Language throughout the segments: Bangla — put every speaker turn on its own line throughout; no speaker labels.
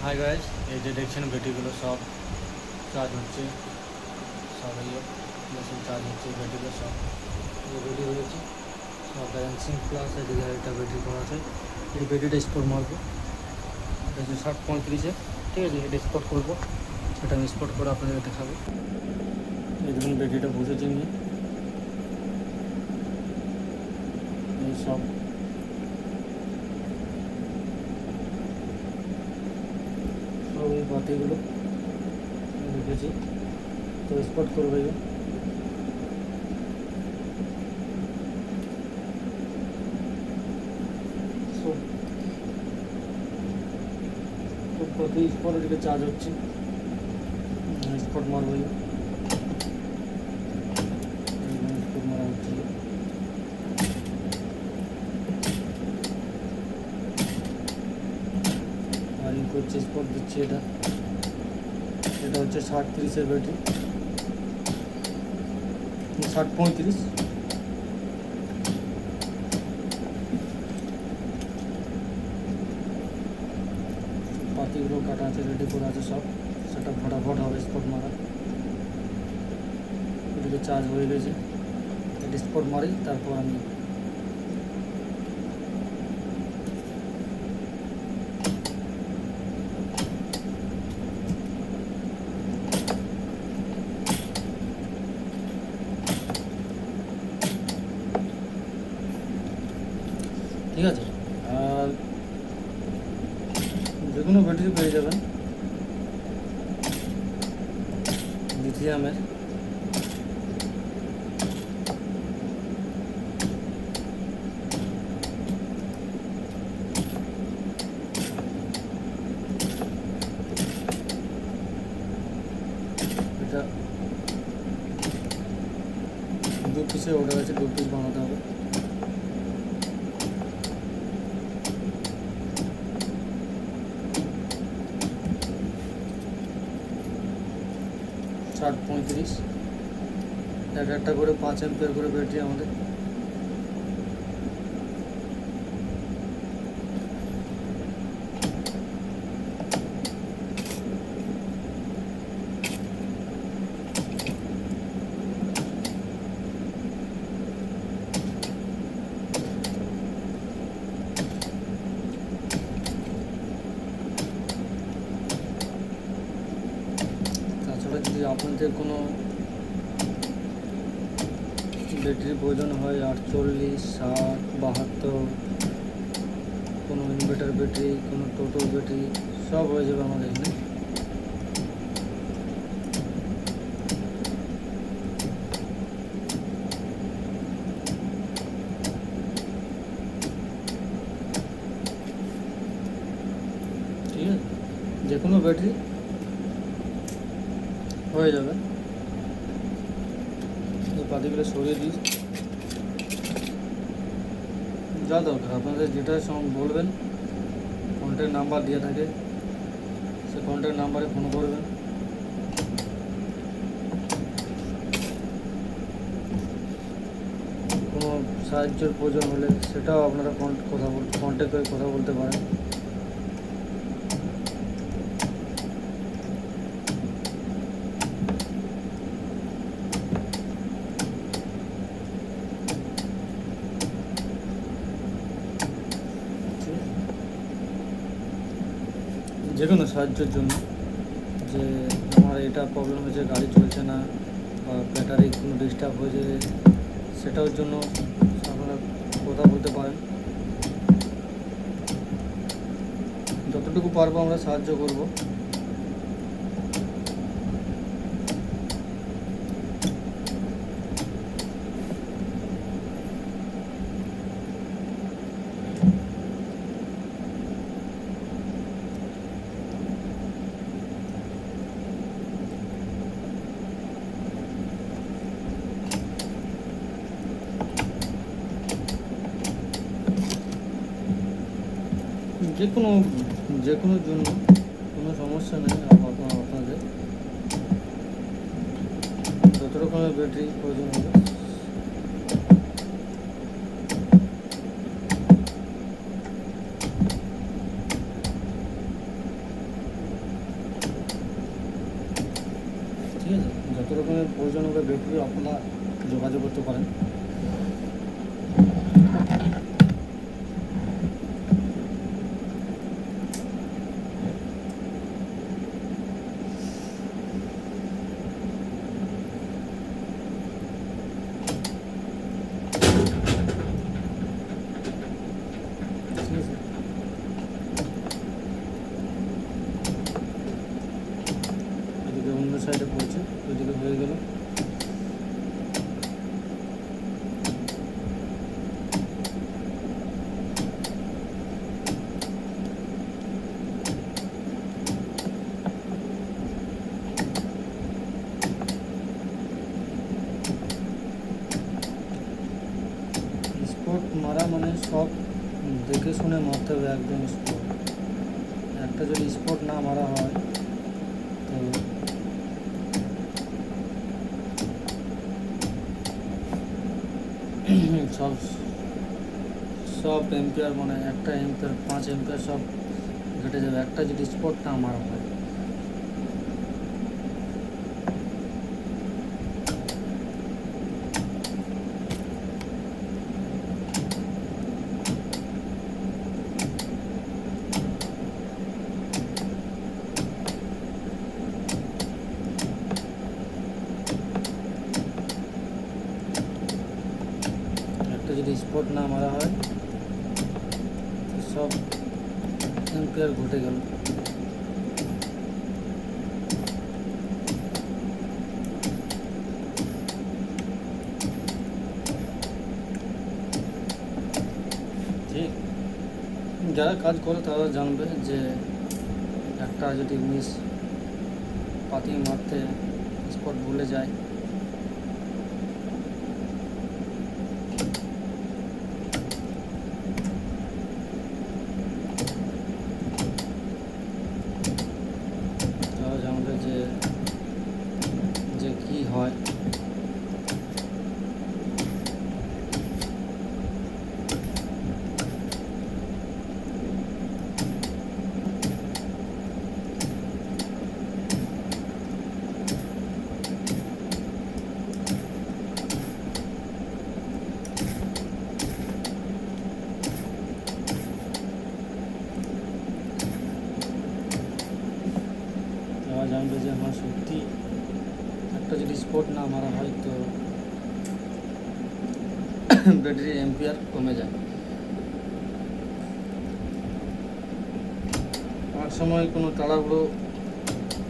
হাই গাইজ, এই যে দেখছেন ব্যাটারিগুলো সব চার্জ হচ্ছে, সব এই মেশিন চার্জ হচ্ছে, ব্যাটারিগুলো সব রেডি হয়েছে, সব ব্যালেন্সিং প্লাস এদিকে একটা ব্যাটারি করা আছে। এই ব্যাটারিটা স্পট মারবো, এটা হচ্ছে 60-35-এ, ঠিক আছে। এটা স্পট করবো, সেটা আমি স্পট করে আপনাদের দেখাবো। এই দেখুন ব্যাটারিটা বসেছে নিয়ে, এই সব সব এই বাতিগুলো রেখেছি, তো স্পট করবো। তো প্রতি স্পট এদিকে চার্জ হচ্ছে, স্পট মারবো, স্পট মারা হচ্ছে। আর ই করছে, স্পট দিচ্ছে। এটা হচ্ছে 60-30-এর ব্যাটারি, 60-35। পাতিগুলো কাটা আছে, রেডি করা আছে সব, সেটা ফটাফট হবে স্পট মারা। এদিকে চার্জ হয়ে গেছে, এটা স্পট মারি, তারপর আমি ঠিক আছে। আর যে কোনো ব্যাটারি পেয়ে যাবেন লিথিয়ামের, এটা 2 পিসে অর্ডার আছে, 2 পিস বানাতে হবে। ষাট 35, একটা করে 5 অ্যাম্পিয়ার করে ব্যাটারি আমাদের। তাছাড়া যদি আপনাদের কোনো ব্যাটারির প্রয়োজন হয়, 48, 60, 72, কোনো ইনভার্টার ব্যাটারি, কোনো টোটো ব্যাটারি, সব হয়ে যাবে আমাদের এখানে। ঠিক আছে, যে কোনো ব্যাটারি হয়ে যাবে। এই পাতিগুলো সরিয়ে দিই, যা দরকার আপনাদের যেটা বলবেন, কন্ট্যাক্ট নাম্বার দেওয়া থাকে, সে কন্ট্যাক্ট নাম্বারে ফোন করবেন। কোনো সাহায্যের প্রয়োজন হলে সেটাও আপনারা কন্ট্যাক্ট করে কথা বলতে পারেন। যে কোনো সাহায্যের জন্য, যে আমার এটা প্রবলেম হয়েছে, গাড়ি চলছে না, বা ব্যাটারি কোনো ডিস্টার্ব হয়েছে, সেটার জন্য আপনারা কথা বলতে পারেন। যতটুকু পারবো আমরা সাহায্য করব। যে কোনো জন্য কোনো সমস্যা নেই। আপনাদের যত রকমের ব্যাটারি প্রয়োজন হবে ঠিক আছে। যত রকমের প্রয়োজন হবে ব্যাটারি আপনারা যোগাযোগ করতে পারেন। ঠিক আছে, এদিকে অন্য সাইডে পড়ছে, ওইদিকে হয়ে গেল। স্পট মারা মানে সব দেখে শুনে মারতে হবে, একদম স্পট। একটা যদি স্পট না মারা হয় তো সব সব এম্পিয়ার মানে একটা এম্পিয়ার 5 এম্পিয়ার সব ঘটে যাবে, একটা যদি স্পট না মারা হয়। একটা যদি স্পট না মারা হয় তো সব এম্পিয়ার ঘটে গেল। ঠিক, যারা কাজ করে তারা জানবে যে একটা যদি মিস পাতি মারতে স্পট ভুলে যায় তারা জানবে যে যে কি হয়। তারা জানবে যে আমার সত্যি একটা যদি স্পট না মারা হয় তো ব্যাটারি এম্পিয়ার কমে যায়। অনেক সময় কোনো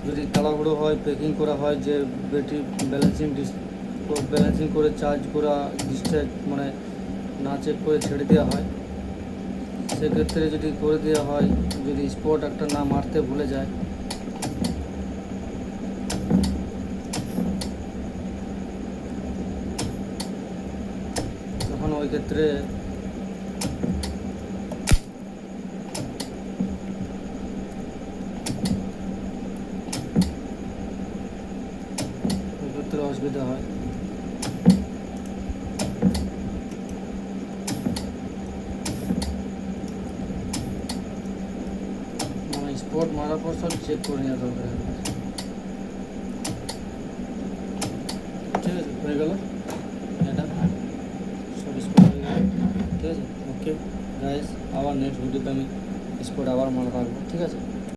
যদি তাড়াহুড়ো হয়, প্যাকিং করা হয়, যে ব্যাটারি ব্যালেন্সিং করে চার্জ করা ডিসচার্জ মানে না চেক করে ছেড়ে দেওয়া হয়, সেক্ষেত্রে যদি করে দেওয়া হয়, যদি স্পট একটা না মারতে ভুলে যায় তখন ওই ক্ষেত্রে অসুবিধা হয়। মানে স্পট মারার পর সব চেক করে নেওয়া দরকার। ঠিক আছে, হয়ে গেল এটা সব স্পট হয়ে গেল। ঠিক আছে, ওকে গাইস, আবার নেক্সট ভিডিওতে আমি স্পট আবার মনে রাখবো। ঠিক আছে।